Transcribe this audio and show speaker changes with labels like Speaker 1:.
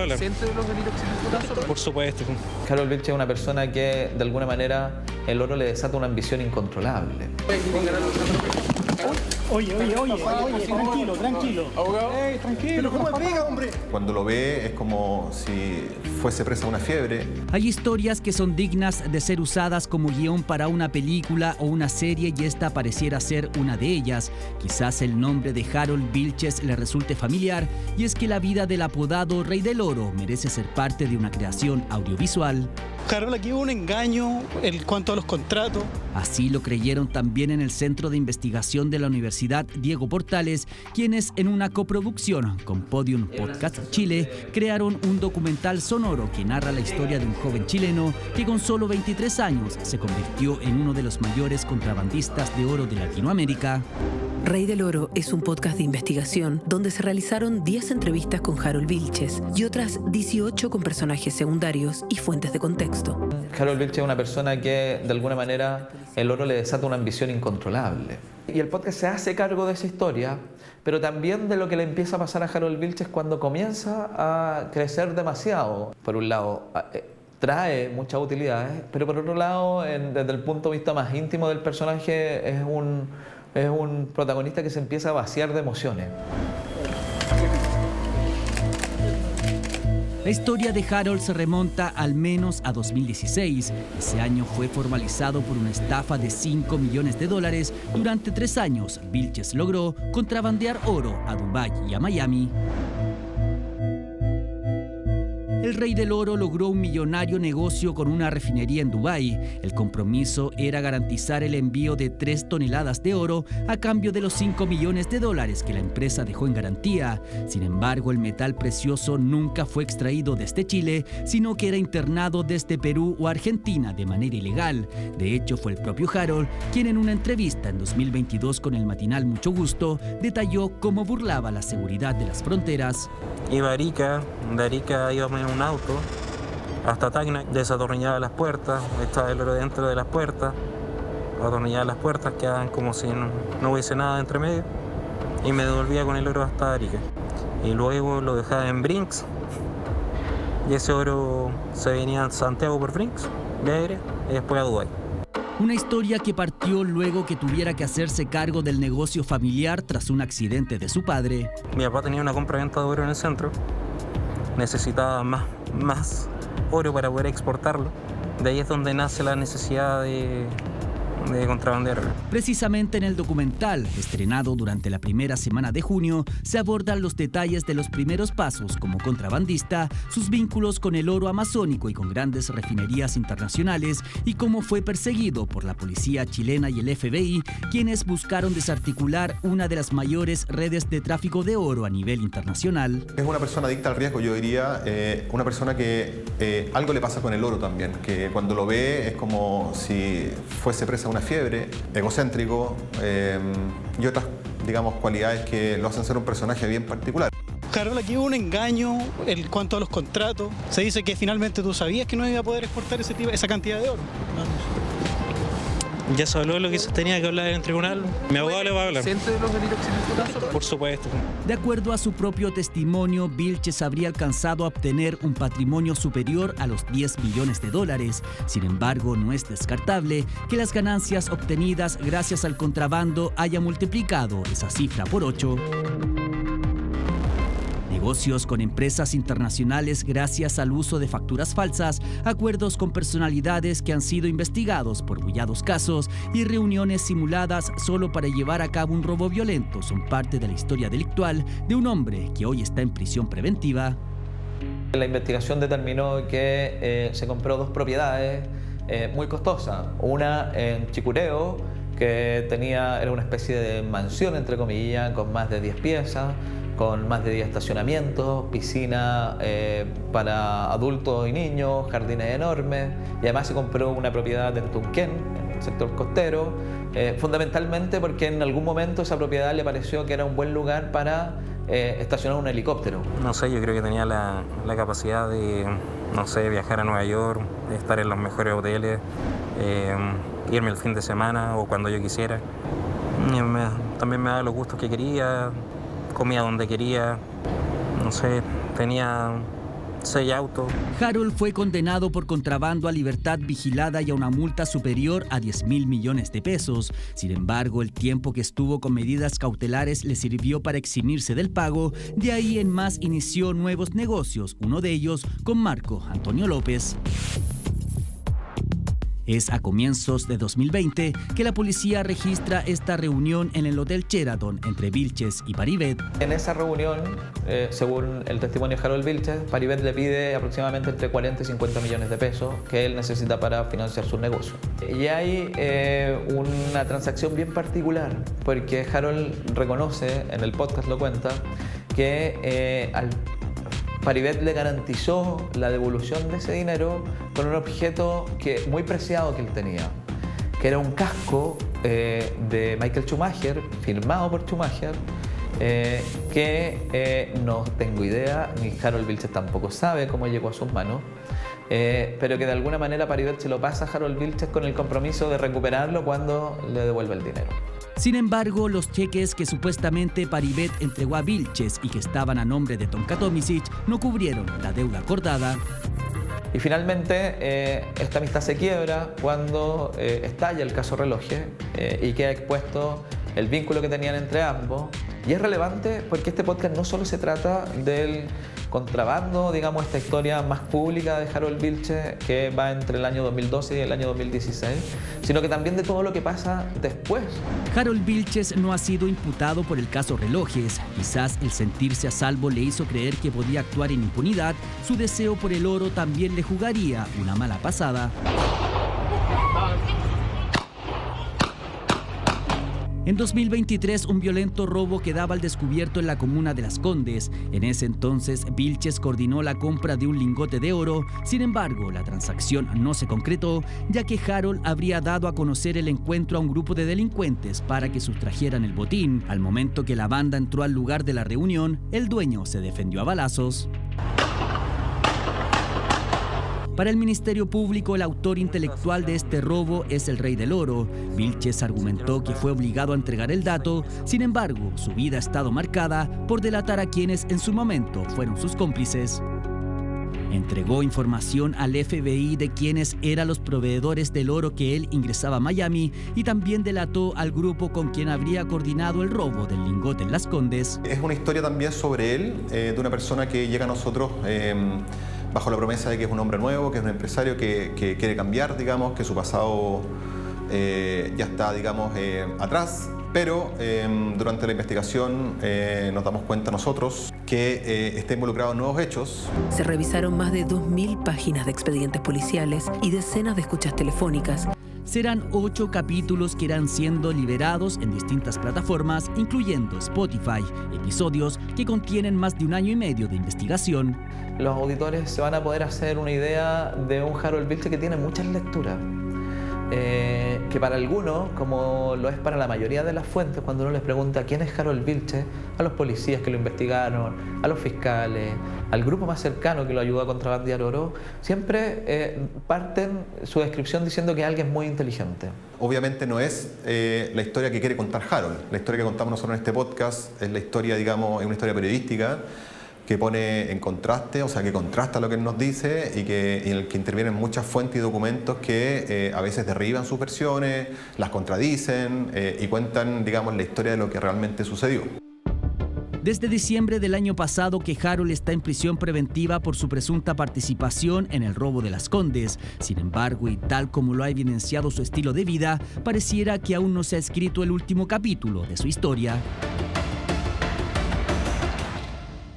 Speaker 1: hablar. ¿Centro de los delitos que se le imputan? Por supuesto.
Speaker 2: Harold Vilches es una persona que, de alguna manera, el oro le desata una ambición incontrolable.
Speaker 3: Oye, tranquilo.
Speaker 4: Abogado.
Speaker 3: Tranquilo, ¿cómo me pega, hombre?
Speaker 4: Cuando lo ve es como si fuese presa de una fiebre.
Speaker 5: Hay historias que son dignas de ser usadas como guión para una película o una serie y esta pareciera ser una de ellas. Quizás el nombre de Harold Vilches le resulte familiar y es que la vida del apodado Rey del Oro merece ser parte de una creación audiovisual.
Speaker 3: Harold, aquí hubo un engaño en cuanto a los contratos.
Speaker 5: Así lo creyeron también en el Centro de Investigación de la Universidad Diego Portales, quienes en una coproducción con Podium Podcast Chile crearon un documental sonoro que narra la historia de un joven chileno que con solo 23 años se convirtió en uno de los mayores contrabandistas de oro de Latinoamérica.
Speaker 6: Rey del Oro es un podcast de investigación donde se realizaron 10 entrevistas con Harold Vilches y otras 18 con personajes secundarios y fuentes de contexto.
Speaker 2: Harold Vilches es una persona que, de alguna manera, el oro le desata una ambición incontrolable. Y el podcast se hace cargo de esa historia, pero también de lo que le empieza a pasar a Harold Vilches cuando comienza a crecer demasiado. Por un lado, trae muchas utilidades, pero por otro lado, desde el punto de vista más íntimo del personaje, es un protagonista que se empieza a vaciar de emociones.
Speaker 5: La historia de Harold se remonta al menos a 2016. Ese año fue formalizado por una estafa de $5 millones. Durante 3 años, Vilches logró contrabandear oro a Dubái y a Miami. El Rey del Oro logró un millonario negocio con una refinería en Dubái. El compromiso era garantizar el envío de 3 toneladas de oro a cambio de los $5 millones que la empresa dejó en garantía. Sin embargo, el metal precioso nunca fue extraído desde Chile, sino que era internado desde Perú o Argentina de manera ilegal. De hecho, fue el propio Harold quien en una entrevista en 2022 con el matinal Mucho Gusto detalló cómo burlaba la seguridad de las fronteras.
Speaker 1: Iba a Arica, de Arica íbamos en un auto hasta Tacna, desatornillaba las puertas, estaba el oro dentro de las puertas, atornillaba las puertas, quedaban como si no hubiese nada entre medio y me devolvía con el oro hasta Arica. Y luego lo dejaba en Brinks y ese oro se venía a Santiago por Brinks, de aire, y después a Dubái.
Speaker 5: Una historia que partió luego que tuviera que hacerse cargo del negocio familiar tras un accidente de su padre.
Speaker 1: Mi papá tenía una compra-venta de oro en el centro, necesitaba más oro para poder exportarlo. De ahí es donde nace la necesidad de contrabandear.
Speaker 5: Precisamente en el documental, estrenado durante la primera semana de junio, se abordan los detalles de los primeros pasos como contrabandista, sus vínculos con el oro amazónico y con grandes refinerías internacionales y cómo fue perseguido por la policía chilena y el FBI, quienes buscaron desarticular una de las mayores redes de tráfico de oro a nivel internacional.
Speaker 4: Es una persona adicta al riesgo, yo diría, una persona que algo le pasa con el oro también, que cuando lo ve es como si fuese presa de una fiebre, egocéntrico y otras, digamos, cualidades que lo hacen ser un personaje bien particular.
Speaker 3: Harold, aquí hubo un engaño en cuanto a los contratos. Se dice que finalmente tú sabías que no iba a poder exportar esa cantidad de oro.
Speaker 1: Ya se habló de lo que se tenía que hablar en el tribunal. Mi abogado le va a hablar. ¿Centro de los delitos que se le imputan? Por supuesto.
Speaker 5: De acuerdo a su propio testimonio, Vilches habría alcanzado a obtener un patrimonio superior a los $10 millones. Sin embargo, no es descartable que las ganancias obtenidas gracias al contrabando haya multiplicado esa cifra por 8. Negocios con empresas internacionales gracias al uso de facturas falsas, acuerdos con personalidades que han sido investigados por bullados casos y reuniones simuladas solo para llevar a cabo un robo violento son parte de la historia delictual de un hombre que hoy está en prisión preventiva.
Speaker 2: La investigación determinó que se compró 2 propiedades muy costosas. Una en Chicureo, que era una especie de mansión, entre comillas, con más de 10 piezas, con más de 10 estacionamientos, piscina para adultos y niños, jardines enormes, y además se compró una propiedad en Tunquén, en el sector costero, fundamentalmente porque en algún momento esa propiedad le pareció que era un buen lugar para estacionar un helicóptero.
Speaker 1: No sé, yo creo que tenía la capacidad de, no sé, viajar a Nueva York, de estar en los mejores hoteles, irme el fin de semana o cuando yo quisiera. También me daba los gustos que quería, comía donde quería, no sé, tenía 6 autos.
Speaker 5: Harold fue condenado por contrabando a libertad vigilada y a una multa superior a 10.000 millones de pesos. Sin embargo, el tiempo que estuvo con medidas cautelares le sirvió para eximirse del pago. De ahí en más inició nuevos negocios, uno de ellos con Marco Antonio López. Es a comienzos de 2020 que la policía registra esta reunión en el Hotel Sheraton entre Vilches y Paribet.
Speaker 2: En esa reunión, según el testimonio de Harold Vilches, Paribet le pide aproximadamente entre 40 y 50 millones de pesos que él necesita para financiar su negocio. Y hay una transacción bien particular, porque Harold reconoce, en el podcast lo cuenta, que Paribet le garantizó la devolución de ese dinero con un objeto muy preciado que él tenía, que era un casco de Michael Schumacher, firmado por Schumacher, que no tengo idea, ni Harold Vilches tampoco sabe cómo llegó a sus manos, pero que de alguna manera Paribet se lo pasa a Harold Vilches con el compromiso de recuperarlo cuando le devuelva el dinero.
Speaker 5: Sin embargo, los cheques que supuestamente Paribet entregó a Vilches y que estaban a nombre de Tonka Tomisic no cubrieron la deuda acordada.
Speaker 2: Y finalmente esta amistad se quiebra cuando estalla el caso Relojes y queda expuesto el vínculo que tenían entre ambos. Y es relevante porque este podcast no solo se trata del contrabando, digamos, esta historia más pública de Harold Vilches que va entre el año 2012 y el año 2016, sino que también de todo lo que pasa después.
Speaker 5: Harold Vilches no ha sido imputado por el caso Relojes. Quizás el sentirse a salvo le hizo creer que podía actuar en impunidad. Su deseo por el oro también le jugaría una mala pasada. En 2023, un violento robo quedaba al descubierto en la comuna de Las Condes. En ese entonces, Vilches coordinó la compra de un lingote de oro. Sin embargo, la transacción no se concretó, ya que Harold habría dado a conocer el encuentro a un grupo de delincuentes para que sustrajeran el botín. Al momento que la banda entró al lugar de la reunión, el dueño se defendió a balazos. Para el Ministerio Público, el autor intelectual de este robo es el Rey del Oro. Vilches argumentó que fue obligado a entregar el dato. Sin embargo, su vida ha estado marcada por delatar a quienes en su momento fueron sus cómplices. Entregó información al FBI de quienes eran los proveedores del oro que él ingresaba a Miami y también delató al grupo con quien habría coordinado el robo del lingote en Las Condes.
Speaker 4: Es una historia también sobre él, de una persona que llega a nosotros bajo la promesa de que es un hombre nuevo, que es un empresario que quiere cambiar, digamos, que su pasado ya está, digamos, atrás. Pero durante la investigación nos damos cuenta nosotros que está involucrado en nuevos hechos.
Speaker 6: Se revisaron más de 2.000 páginas de expedientes policiales y decenas de escuchas telefónicas.
Speaker 5: Serán 8 capítulos que irán siendo liberados en distintas plataformas, incluyendo Spotify, episodios que contienen más de 1 año y medio de investigación.
Speaker 2: Los auditores se van a poder hacer una idea de un Harold Vilches que tiene muchas lecturas. Que para algunos, como lo es para la mayoría de las fuentes, cuando uno les pregunta quién es Harold Vilches, a los policías que lo investigaron, a los fiscales, al grupo más cercano que lo ayudó a contrabandear oro, siempre parten su descripción diciendo que es alguien muy inteligente.
Speaker 4: Obviamente no es la historia que quiere contar Harold. La historia que contamos nosotros en este podcast es la historia, digamos, es una historia periodística que pone en contraste, o sea, que contrasta lo que él nos dice y en el que intervienen muchas fuentes y documentos que a veces derriban sus versiones, las contradicen y cuentan, digamos, la historia de lo que realmente sucedió.
Speaker 5: Desde diciembre del año pasado que Harold está en prisión preventiva por su presunta participación en el robo de Las Condes. Sin embargo, y tal como lo ha evidenciado su estilo de vida, pareciera que aún no se ha escrito el último capítulo de su historia.